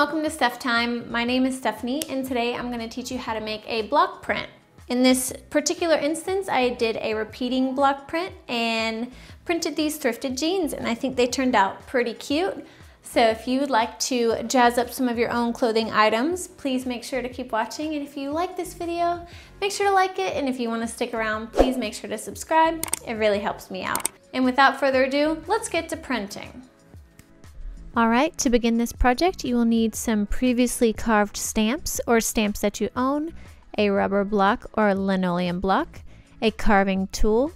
welcome to Steph Time. My name is Stephanie and today I'm going to teach you how to make a block print. In this particular instance, I did a repeating block print and printed these thrifted jeans, and I think they turned out pretty cute. So if you would like to jazz up some of your own clothing items, please make sure to keep watching. And if you like this video, make sure to like it. And if you want to stick around, please make sure to subscribe. It really helps me out. And without further ado, let's get to printing. Alright, to begin this project, you will need some previously carved stamps or stamps that you own, a rubber block or linoleum block, a carving tool,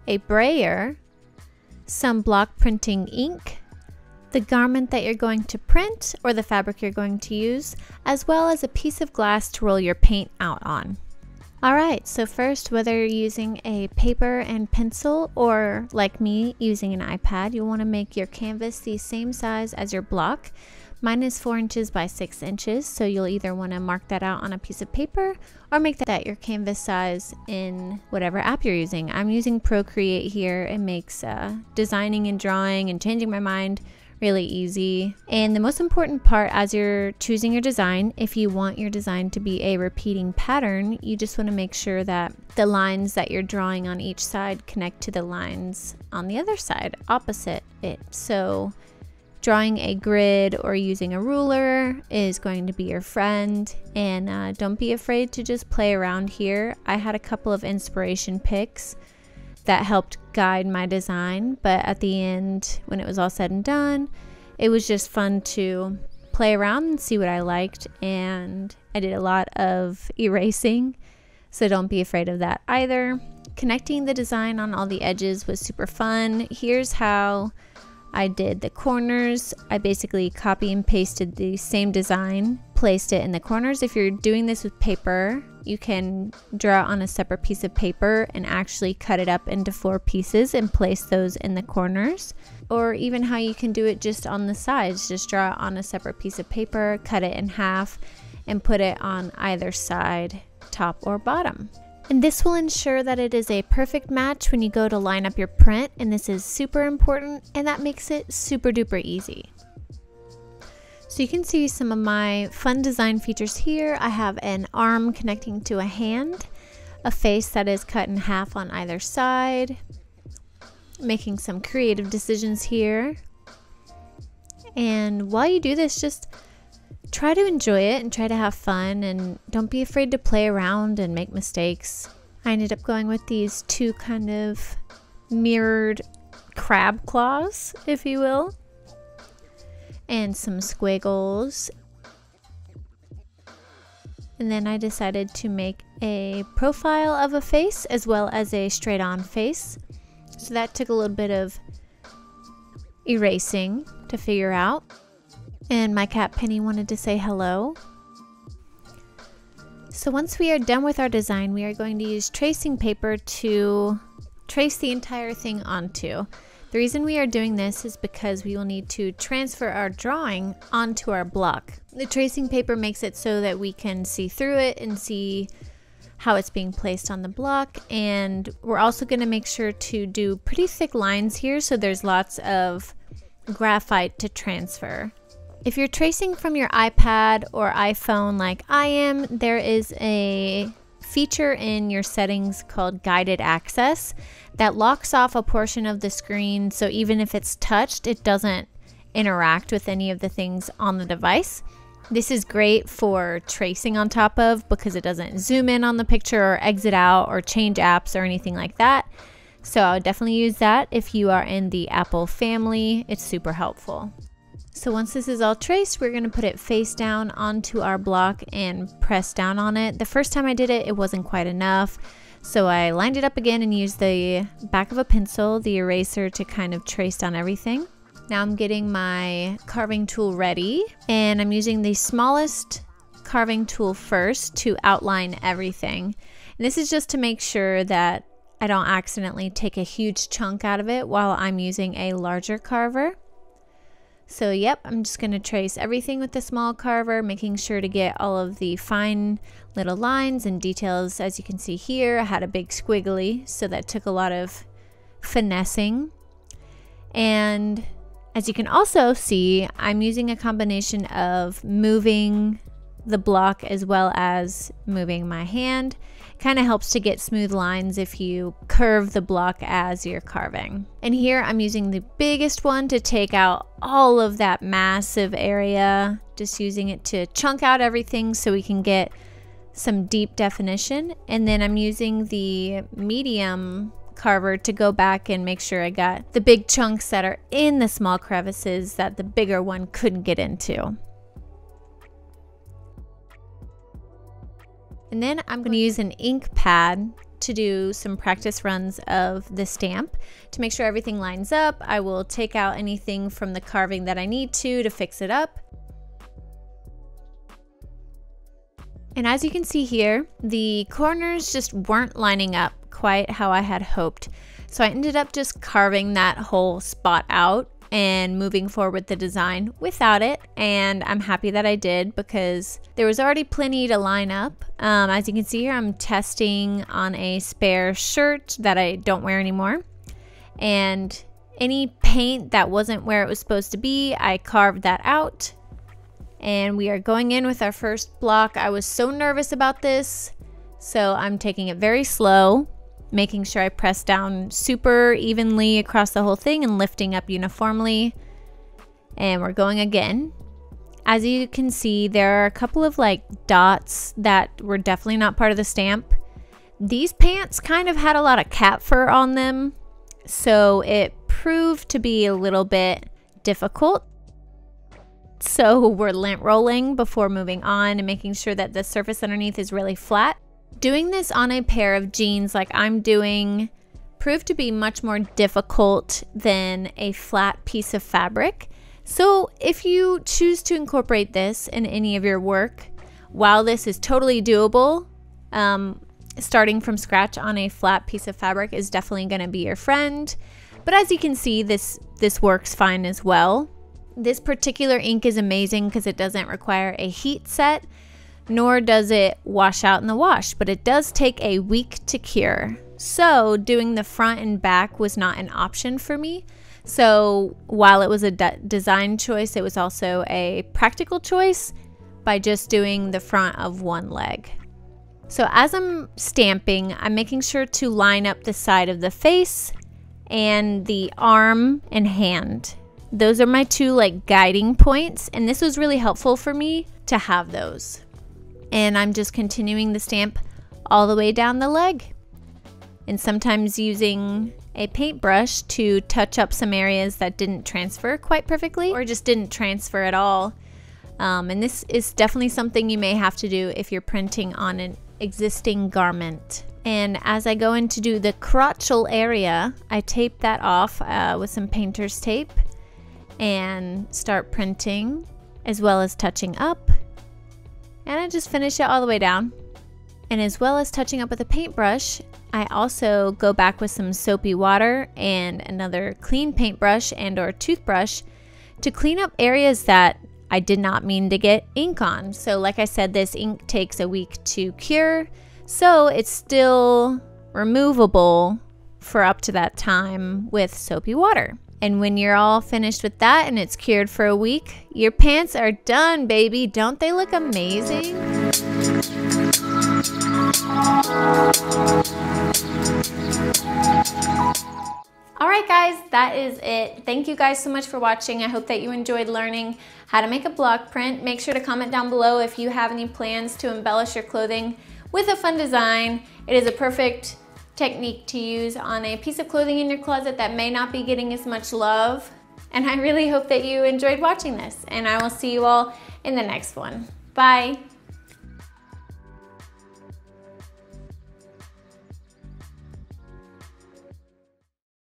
a brayer, some block printing ink, the garment that you're going to print or the fabric you're going to use, as well as a piece of glass to roll your paint out on. Alright, so first, whether you're using a paper and pencil or, like me, using an iPad, you'll want to make your canvas the same size as your block. Mine is 4 inches by 6 inches, so you'll either want to mark that out on a piece of paper or make that your canvas size in whatever app you're using. I'm using Procreate here. It makes designing and drawing and changing my mind really easy. And the most important part as you're choosing your design, if you want your design to be a repeating pattern, you just want to make sure that the lines that you're drawing on each side connect to the lines on the other side opposite it. So drawing a grid or using a ruler is going to be your friend, and don't be afraid to just play around here. I had a couple of inspiration pics that helped guide my design, but at the end, when it was all said and done, it was just fun to play around and see what I liked, and I did a lot of erasing, so don't be afraid of that either. Connecting the design on all the edges was super fun. Here's how I did the corners. I basically copy and pasted the same design, placed it in the corners. If you're doing this with paper, you can draw on a separate piece of paper and actually cut it up into 4 pieces and place those in the corners. Or even how you can do it just on the sides. Just draw on a separate piece of paper, cut it in half, and put it on either side, top or bottom. And this will ensure that it is a perfect match when you go to line up your print, and this is super important, and that makes it super duper easy. So you can see some of my fun design features here. I have an arm connecting to a hand, a face that is cut in half on either side, making some creative decisions here. And while you do this, just try to enjoy it and try to have fun, and don't be afraid to play around and make mistakes. I ended up going with these 2 kind of mirrored crab claws, if you will, and some squiggles. And then I decided to make a profile of a face as well as a straight on face. So that took a little bit of erasing to figure out. And my cat Penny wanted to say hello. So once we are done with our design, we are going to use tracing paper to trace the entire thing onto. The reason we are doing this is because we will need to transfer our drawing onto our block. The tracing paper makes it so that we can see through it and see how it's being placed on the block, and we're also going to make sure to do pretty thick lines here so there's lots of graphite to transfer. If you're tracing from your iPad or iPhone like I am, there is a feature in your settings called guided access that locks off a portion of the screen, so even if it's touched, it doesn't interact with any of the things on the device. This is great for tracing on top of because it doesn't zoom in on the picture or exit out or change apps or anything like that. So I would definitely use that if you are in the Apple family. It's super helpful. So once this is all traced, we're going to put it face down onto our block and press down on it. The first time I did it, it wasn't quite enough. So I lined it up again and used the back of a pencil, the eraser, to kind of trace down everything. Now I'm getting my carving tool ready, and I'm using the smallest carving tool first to outline everything. And this is just to make sure that I don't accidentally take a huge chunk out of it while I'm using a larger carver. So yep, I'm just going to trace everything with the small carver, making sure to get all of the fine little lines and details. As you can see here, I had a big squiggly, so that took a lot of finessing. And As you can also see, I'm using a combination of moving the block as well as moving my hand. It kind of helps to get smooth lines if you curve the block as you're carving. And here I'm using the biggest one to take out all of that massive area, just using it to chunk out everything so we can get some deep definition. And then I'm using the medium carver to go back and make sure I got the big chunks that are in the small crevices that the bigger one couldn't get into. And then I'm going to use an ink pad to do some practice runs of the stamp to make sure everything lines up. I will take out anything from the carving that I need to fix it up. And as you can see here, the corners just weren't lining up quite how I had hoped. So I ended up just carving that whole spot out and moving forward with the design without it. And I'm happy that I did because there was already plenty to line up. As you can see here, I'm testing on a spare shirt that I don't wear anymore. And any paint that wasn't where it was supposed to be, I carved that out. And we are going in with our first block. I was so nervous about this, so I'm taking it very slow, making sure I press down super evenly across the whole thing and lifting up uniformly. And we're going again. As you can see, there are a couple of like dots that were definitely not part of the stamp. These pants kind of had a lot of cat fur on them, so it proved to be a little bit difficult. So we're lint rolling before moving on and making sure that the surface underneath is really flat. Doing this on a pair of jeans like I'm doing proved to be much more difficult than a flat piece of fabric. So if you choose to incorporate this in any of your work, while this is totally doable, starting from scratch on a flat piece of fabric is definitely going to be your friend. But as you can see, this works fine as well. This particular ink is amazing because it doesn't require a heat set, nor does it wash out in the wash, but it does take a week to cure. So doing the front and back was not an option for me. So while it was a design choice, it was also a practical choice by just doing the front of one leg. So as I'm stamping, I'm making sure to line up the side of the face and the arm and hand. Those are my two like guiding points, and this was really helpful for me to have those. And I'm just continuing the stamp all the way down the leg, and sometimes using a paintbrush to touch up some areas that didn't transfer quite perfectly or just didn't transfer at all. And this is definitely something you may have to do if you're printing on an existing garment. And as I go in to do the crotchal area, I tape that off with some painter's tape and start printing as well as touching up. And I just finish it all the way down. And as well as touching up with a paintbrush, I also go back with some soapy water and another clean paintbrush and or toothbrush to clean up areas that I did not mean to get ink on. So like I said, this ink takes a week to cure, so it's still removable for up to that time with soapy water. And when you're all finished with that and it's cured for a week, your pants are done, baby. Don't they look amazing? All right, guys, that is it. Thank you guys so much for watching. I hope that you enjoyed learning how to make a block print. Make sure to comment down below if you have any plans to embellish your clothing with a fun design. It is a perfect technique to use on a piece of clothing in your closet that may not be getting as much love. And I really hope that you enjoyed watching this, and I will see you all in the next one. Bye.